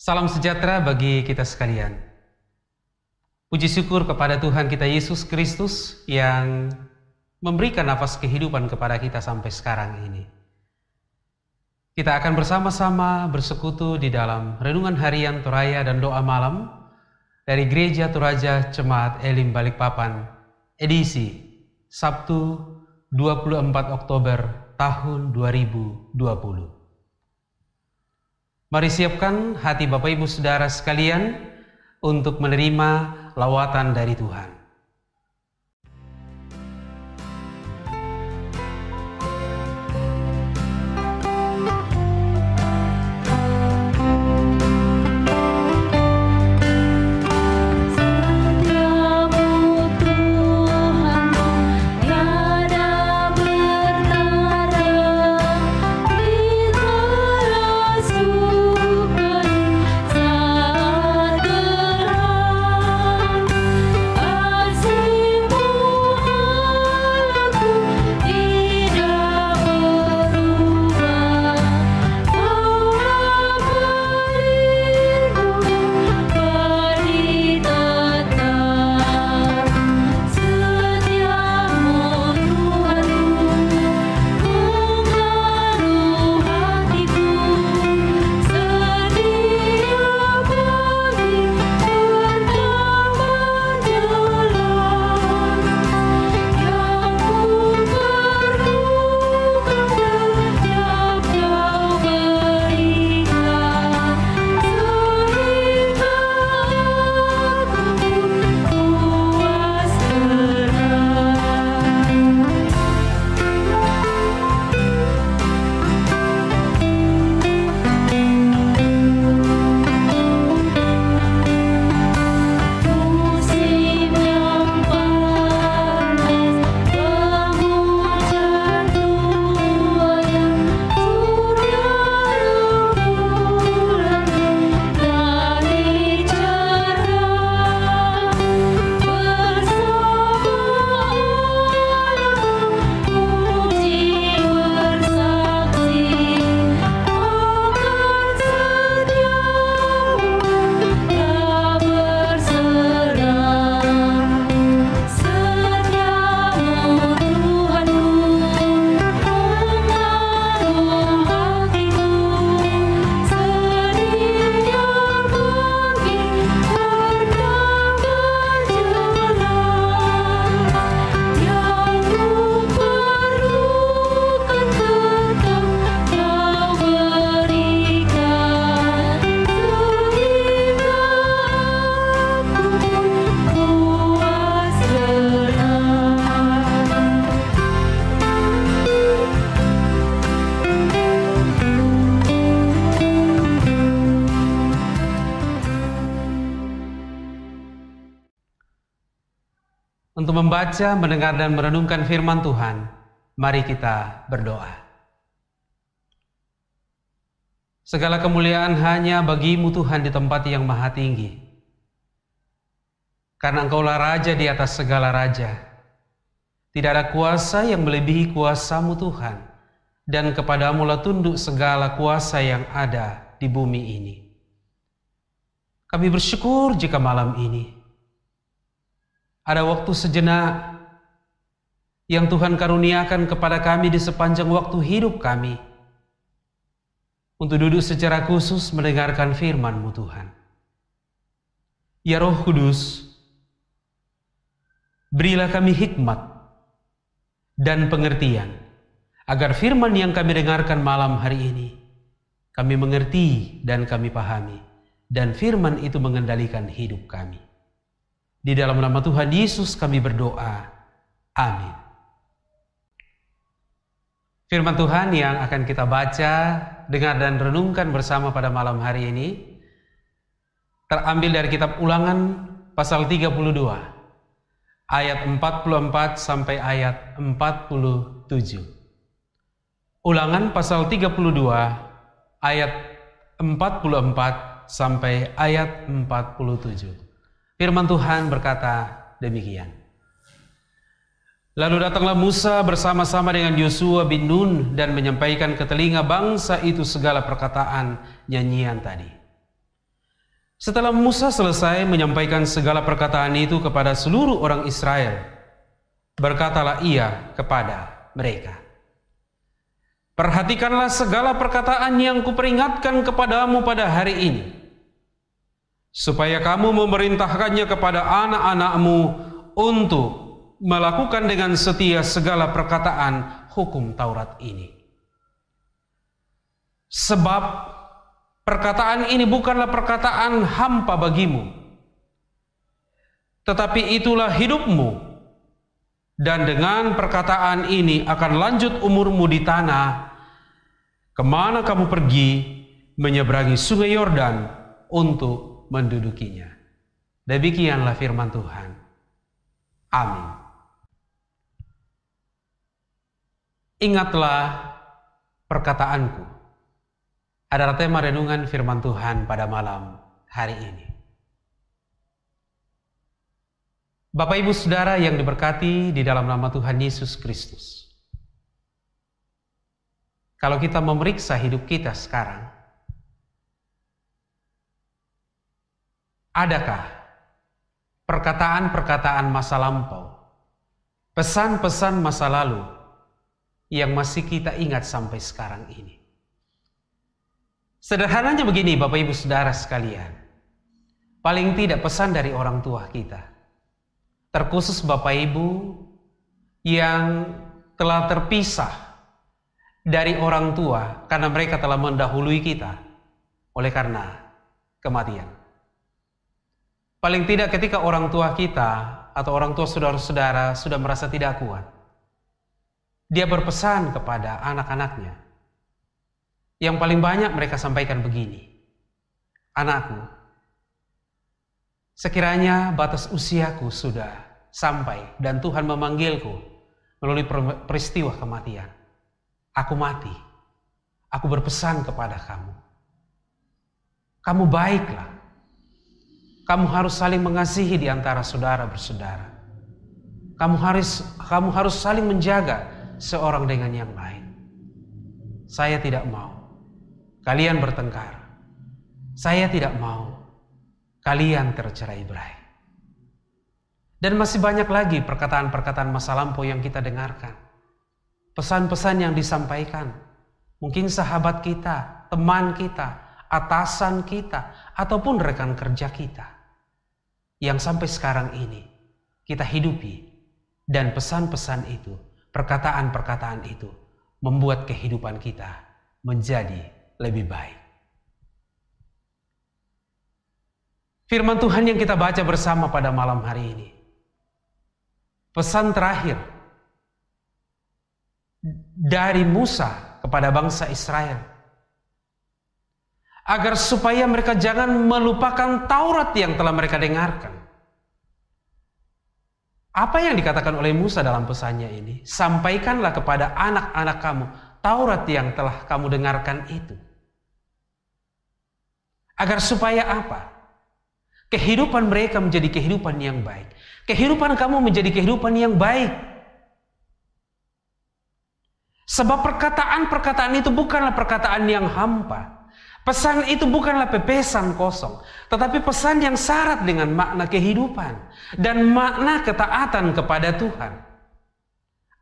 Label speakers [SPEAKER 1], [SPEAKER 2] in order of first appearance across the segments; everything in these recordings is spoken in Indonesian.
[SPEAKER 1] Salam sejahtera bagi kita sekalian. Puji syukur kepada Tuhan kita Yesus Kristus yang memberikan nafas kehidupan kepada kita sampai sekarang ini. Kita akan bersama-sama bersekutu di dalam renungan harian Toraya dan doa malam dari Gereja Toraja Jemaat Elim Balikpapan, edisi Sabtu 24 Oktober tahun 2020. Mari siapkan hati Bapak Ibu Saudara sekalian untuk menerima lawatan dari Tuhan. Untuk membaca, mendengar, dan merenungkan firman Tuhan, mari kita berdoa. Segala kemuliaan hanya bagi-Mu Tuhan di tempat yang maha tinggi. Karena Engkaulah Raja di atas segala raja. Tidak ada kuasa yang melebihi kuasa-Mu Tuhan. Dan kepadamu-lah tunduk segala kuasa yang ada di bumi ini. Kami bersyukur jika malam ini ada waktu sejenak yang Tuhan karuniakan kepada kami di sepanjang waktu hidup kami untuk duduk secara khusus mendengarkan firman-Mu Tuhan. Ya Roh Kudus, berilah kami hikmat dan pengertian agar firman yang kami dengarkan malam hari ini kami mengerti dan kami pahami, dan firman itu mengendalikan hidup kami. Di dalam nama Tuhan Yesus kami berdoa. Amin. Firman Tuhan yang akan kita baca, dengar dan renungkan bersama pada malam hari ini terambil dari kitab Ulangan pasal 32 ayat 44 sampai ayat 47. Ulangan pasal 32 ayat 44 sampai ayat 47. Firman Tuhan berkata demikian. Lalu datanglah Musa bersama-sama dengan Yosua bin Nun dan menyampaikan ke telinga bangsa itu segala perkataan nyanyian tadi. Setelah Musa selesai menyampaikan segala perkataan itu kepada seluruh orang Israel, berkatalah ia kepada mereka, "Perhatikanlah segala perkataan yang kuperingatkan kepadamu pada hari ini, supaya kamu memerintahkannya kepada anak-anakmu untuk melakukan dengan setia segala perkataan hukum Taurat ini. Sebab perkataan ini bukanlah perkataan hampa bagimu, tetapi itulah hidupmu. Dan dengan perkataan ini akan lanjut umurmu di tanah kemana kamu pergi menyeberangi sungai Yordan untuk mendudukinya." Demikianlah firman Tuhan. Amin. Ingatlah perkataanku adalah tema renungan firman Tuhan pada malam hari ini. Bapak Ibu Saudara yang diberkati di dalam nama Tuhan Yesus Kristus. Kalau kita memeriksa hidup kita sekarang, adakah perkataan-perkataan masa lampau, pesan-pesan masa lalu yang masih kita ingat sampai sekarang ini? Sederhananya begini Bapak Ibu Saudara sekalian, paling tidak pesan dari orang tua kita, terkhusus Bapak Ibu yang telah terpisah dari orang tua karena mereka telah mendahului kita oleh karena kematian. Paling tidak ketika orang tua kita atau orang tua saudara-saudara sudah merasa tidak kuat, dia berpesan kepada anak-anaknya. Yang paling banyak mereka sampaikan begini, "Anakku, sekiranya batas usiaku sudah sampai dan Tuhan memanggilku melalui peristiwa kematian, aku mati, aku berpesan kepada kamu, kamu baiklah, kamu harus saling mengasihi di antara saudara bersaudara, kamu harus saling menjaga seorang dengan yang lain. Saya tidak mau kalian bertengkar, saya tidak mau kalian tercerai-berai." Dan masih banyak lagi perkataan-perkataan masa lampau yang kita dengarkan. Pesan-pesan yang disampaikan. Mungkin sahabat kita, teman kita, atasan kita, ataupun rekan kerja kita. Yang sampai sekarang ini kita hidupi. Dan pesan-pesan itu, perkataan-perkataan itu membuat kehidupan kita menjadi lebih baik. Firman Tuhan yang kita baca bersama pada malam hari ini, pesan terakhir dari Musa kepada bangsa Israel, agar supaya mereka jangan melupakan Taurat yang telah mereka dengarkan. Apa yang dikatakan oleh Musa dalam pesannya ini? Sampaikanlah kepada anak-anak kamu Taurat yang telah kamu dengarkan itu. Agar supaya apa? Kehidupan mereka menjadi kehidupan yang baik. Kehidupan kamu menjadi kehidupan yang baik. Sebab perkataan-perkataan itu bukanlah perkataan yang hampa. Pesan itu bukanlah pepesan kosong, tetapi pesan yang syarat dengan makna kehidupan dan makna ketaatan kepada Tuhan.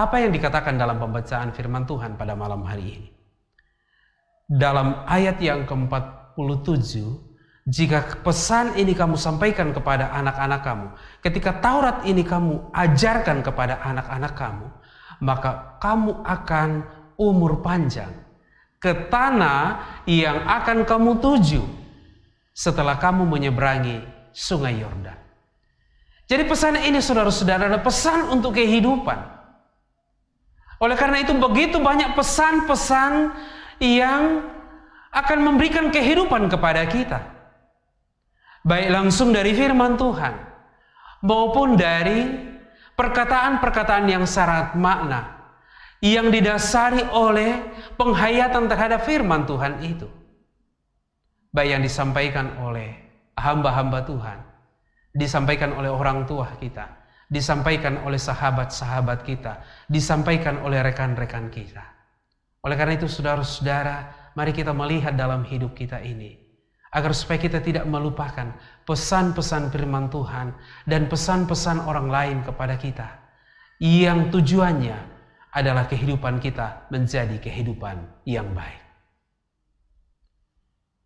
[SPEAKER 1] Apa yang dikatakan dalam pembacaan firman Tuhan pada malam hari ini? Dalam ayat yang ke-47, "Jika pesan ini kamu sampaikan kepada anak-anak kamu, ketika Taurat ini kamu ajarkan kepada anak-anak kamu, maka kamu akan umur panjang ke tanah yang akan kamu tuju setelah kamu menyeberangi sungai Yordan." Jadi pesan ini saudara-saudara adalah pesan untuk kehidupan. Oleh karena itu begitu banyak pesan-pesan yang akan memberikan kehidupan kepada kita. Baik langsung dari firman Tuhan maupun dari perkataan-perkataan yang syarat makna yang didasari oleh penghayatan terhadap firman Tuhan itu. Baik yang disampaikan oleh hamba-hamba Tuhan, disampaikan oleh orang tua kita, disampaikan oleh sahabat-sahabat kita, disampaikan oleh rekan-rekan kita. Oleh karena itu saudara-saudara, mari kita melihat dalam hidup kita ini, agar supaya kita tidak melupakan pesan-pesan firman Tuhan dan pesan-pesan orang lain kepada kita, yang tujuannya adalah kehidupan kita menjadi kehidupan yang baik.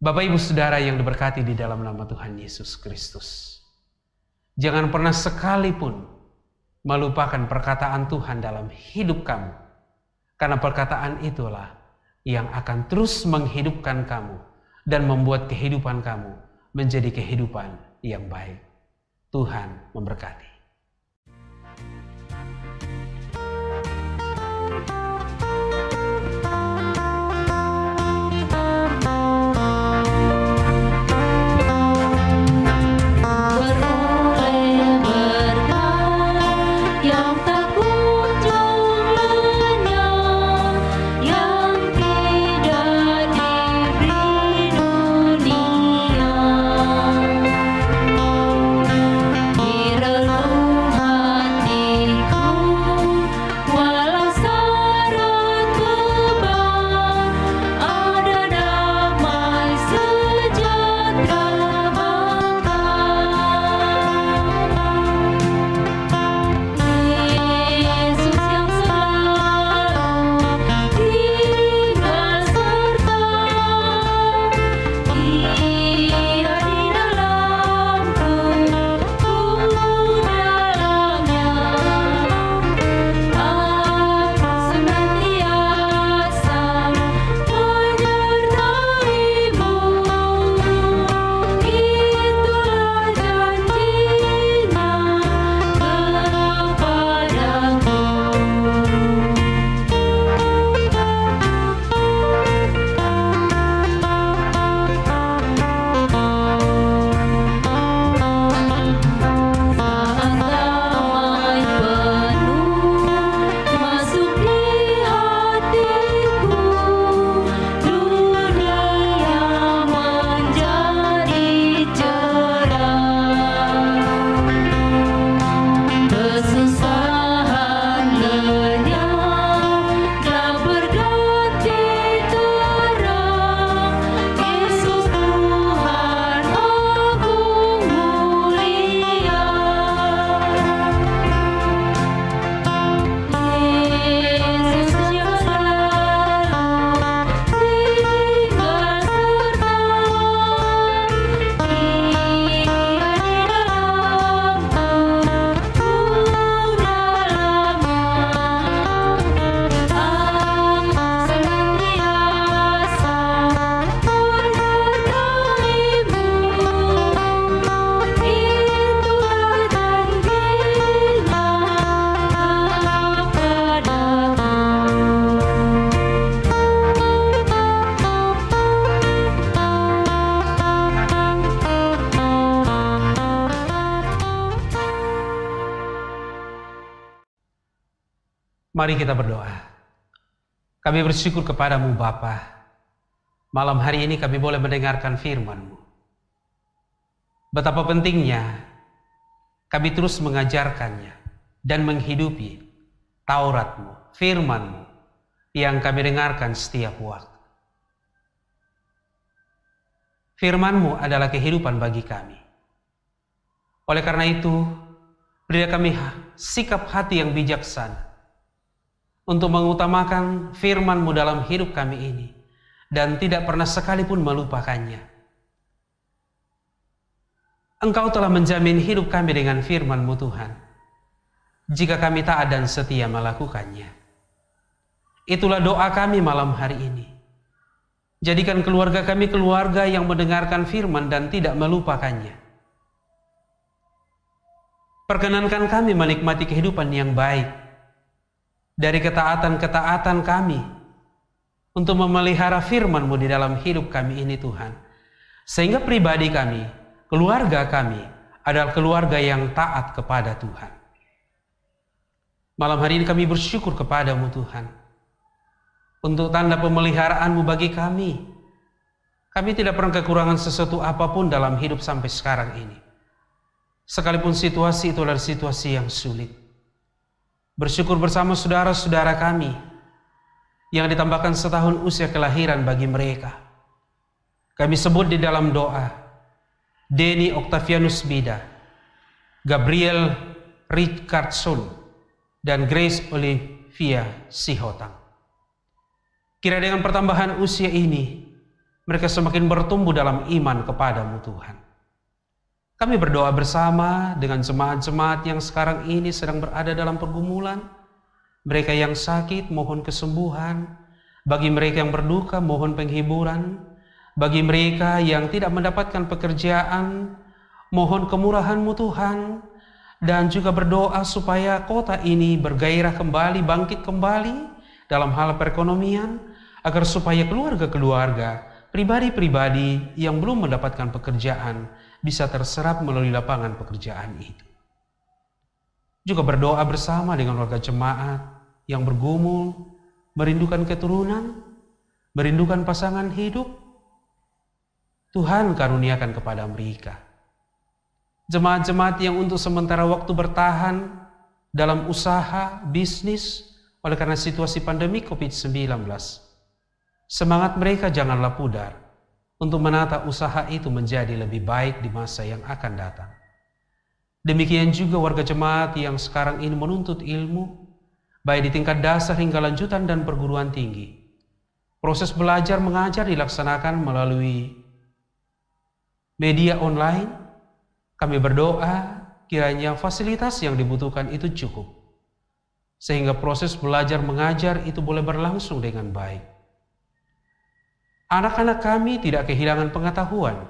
[SPEAKER 1] Bapak Ibu Saudara yang diberkati di dalam nama Tuhan Yesus Kristus, jangan pernah sekalipun melupakan perkataan Tuhan dalam hidup kamu, karena perkataan itulah yang akan terus menghidupkan kamu dan membuat kehidupan kamu menjadi kehidupan yang baik. Tuhan memberkati. Mari kita berdoa. Kami bersyukur kepadamu Bapa. Malam hari ini kami boleh mendengarkan firman-Mu. Betapa pentingnya kami terus mengajarkannya dan menghidupi Taurat-Mu, firman-Mu yang kami dengarkan setiap waktu. Firman-Mu adalah kehidupan bagi kami. Oleh karena itu, berilah kami sikap hati yang bijaksana untuk mengutamakan firman-Mu dalam hidup kami ini dan tidak pernah sekalipun melupakannya. Engkau telah menjamin hidup kami dengan firman-Mu Tuhan, jika kami taat dan setia melakukannya. Itulah doa kami malam hari ini. Jadikan keluarga kami keluarga yang mendengarkan firman dan tidak melupakannya. Perkenankan kami menikmati kehidupan yang baik dari ketaatan-ketaatan kami untuk memelihara firman-Mu di dalam hidup kami ini Tuhan. Sehingga pribadi kami, keluarga kami adalah keluarga yang taat kepada Tuhan. Malam hari ini kami bersyukur kepadamu Tuhan untuk tanda pemeliharaan-Mu bagi kami. Kami tidak pernah kekurangan sesuatu apapun dalam hidup sampai sekarang ini. Sekalipun situasi itu adalah situasi yang sulit. Bersyukur bersama saudara-saudara kami yang ditambahkan setahun usia kelahiran bagi mereka. Kami sebut di dalam doa Denny Octavianus Bida, Gabriel Richardson, dan Grace Olivia Sihotang. Kira dengan pertambahan usia ini, mereka semakin bertumbuh dalam iman kepadamu Tuhan. Kami berdoa bersama dengan jemaat-jemaat yang sekarang ini sedang berada dalam pergumulan. Mereka yang sakit mohon kesembuhan. Bagi mereka yang berduka mohon penghiburan. Bagi mereka yang tidak mendapatkan pekerjaan, mohon kemurahan-Mu Tuhan. Dan juga berdoa supaya kota ini bergairah kembali, bangkit kembali dalam hal perekonomian, agar supaya keluarga-keluarga, pribadi-pribadi yang belum mendapatkan pekerjaan bisa terserap melalui lapangan pekerjaan itu. Juga berdoa bersama dengan warga jemaat yang bergumul, merindukan keturunan, merindukan pasangan hidup. Tuhan karuniakan kepada mereka. Jemaat-jemaat yang untuk sementara waktu bertahan dalam usaha, bisnis, oleh karena situasi pandemi COVID-19. Semangat mereka janganlah pudar untuk menata usaha itu menjadi lebih baik di masa yang akan datang. Demikian juga warga jemaat yang sekarang ini menuntut ilmu, baik di tingkat dasar hingga lanjutan dan perguruan tinggi. Proses belajar mengajar dilaksanakan melalui media online. Kami berdoa kiranya fasilitas yang dibutuhkan itu cukup, sehingga proses belajar mengajar itu boleh berlangsung dengan baik. Anak-anak kami tidak kehilangan pengetahuan,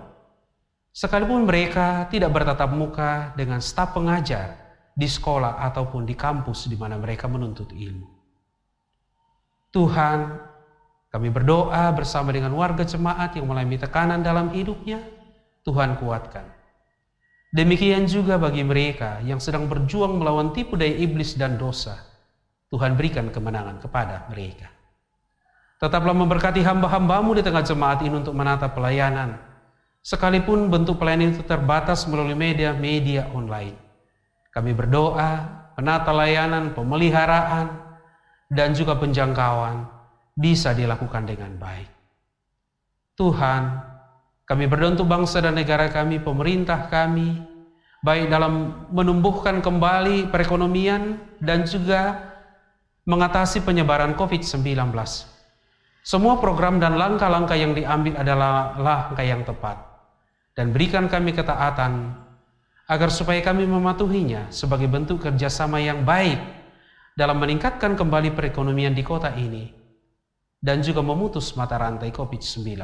[SPEAKER 1] sekalipun mereka tidak bertatap muka dengan staf pengajar di sekolah ataupun di kampus di mana mereka menuntut ilmu. Tuhan, kami berdoa bersama dengan warga jemaat yang mengalami tekanan dalam hidupnya, Tuhan kuatkan. Demikian juga bagi mereka yang sedang berjuang melawan tipu daya iblis dan dosa, Tuhan berikan kemenangan kepada mereka. Tetaplah memberkati hamba-hamba-Mu di tengah jemaat ini untuk menata pelayanan, sekalipun bentuk pelayanan itu terbatas melalui media online. Kami berdoa, menata layanan, pemeliharaan, dan juga penjangkauan bisa dilakukan dengan baik. Tuhan, kami berdoa untuk bangsa dan negara kami, pemerintah kami, baik dalam menumbuhkan kembali perekonomian dan juga mengatasi penyebaran COVID-19. Semua program dan langkah-langkah yang diambil adalah langkah yang tepat. Dan berikan kami ketaatan, agar supaya kami mematuhinya sebagai bentuk kerjasama yang baik dalam meningkatkan kembali perekonomian di kota ini, dan juga memutus mata rantai COVID-19.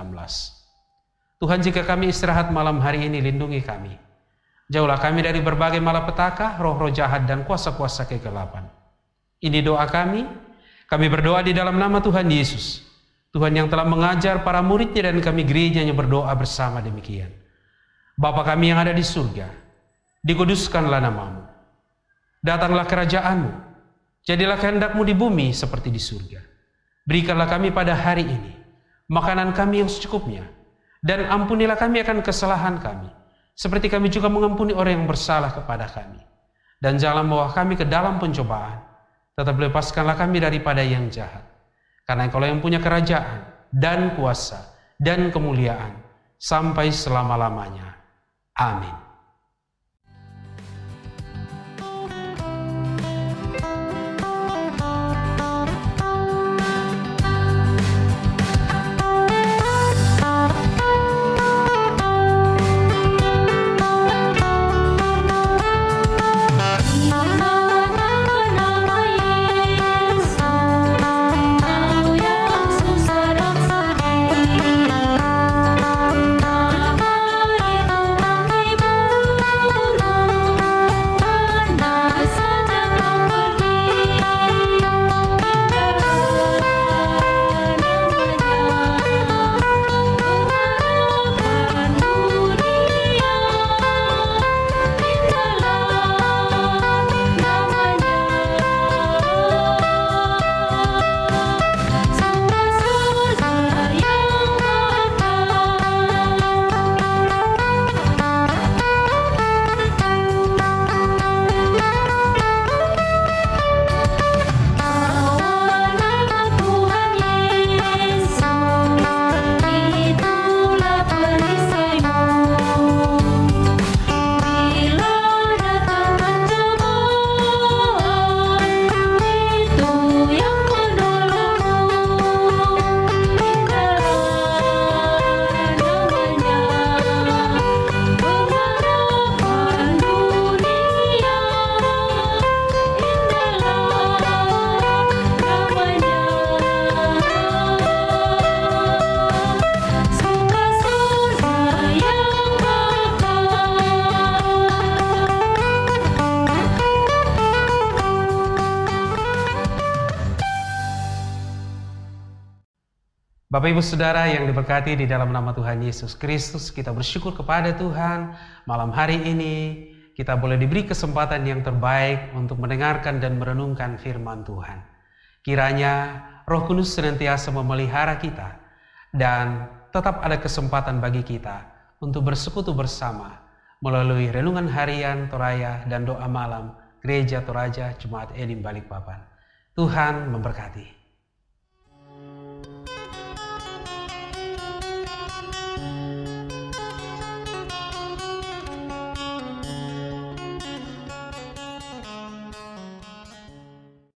[SPEAKER 1] Tuhan, jika kami istirahat malam hari ini, lindungi kami. Jauhlah kami dari berbagai malapetaka, roh-roh jahat, dan kuasa-kuasa kegelapan. Ini doa kami berdoa di dalam nama Tuhan Yesus. Tuhan yang telah mengajar para muridnya dan kami gerejanya berdoa bersama demikian. Bapa kami yang ada di surga, dikuduskanlah nama-Mu. Datanglah kerajaan-Mu. Jadilah kehendak-Mu di bumi seperti di surga. Berikanlah kami pada hari ini makanan kami yang secukupnya. Dan ampunilah kami akan kesalahan kami, seperti kami juga mengampuni orang yang bersalah kepada kami. Dan jangan membawa kami ke dalam pencobaan, tetap lepaskanlah kami daripada yang jahat. Karena Engkau yang punya kerajaan, dan kuasa, dan kemuliaan, sampai selama-lamanya. Amin.
[SPEAKER 2] Nama itu menghibur.
[SPEAKER 1] Bapak Ibu Saudara yang diberkati di dalam nama Tuhan Yesus Kristus, kita bersyukur kepada Tuhan malam hari ini kita boleh diberi kesempatan yang terbaik untuk mendengarkan dan merenungkan firman Tuhan. Kiranya Roh Kudus senantiasa memelihara kita dan tetap ada kesempatan bagi kita untuk bersekutu bersama melalui renungan harian Toraya dan doa malam Gereja Toraja Jemaat Elim Balikpapan. Tuhan memberkati.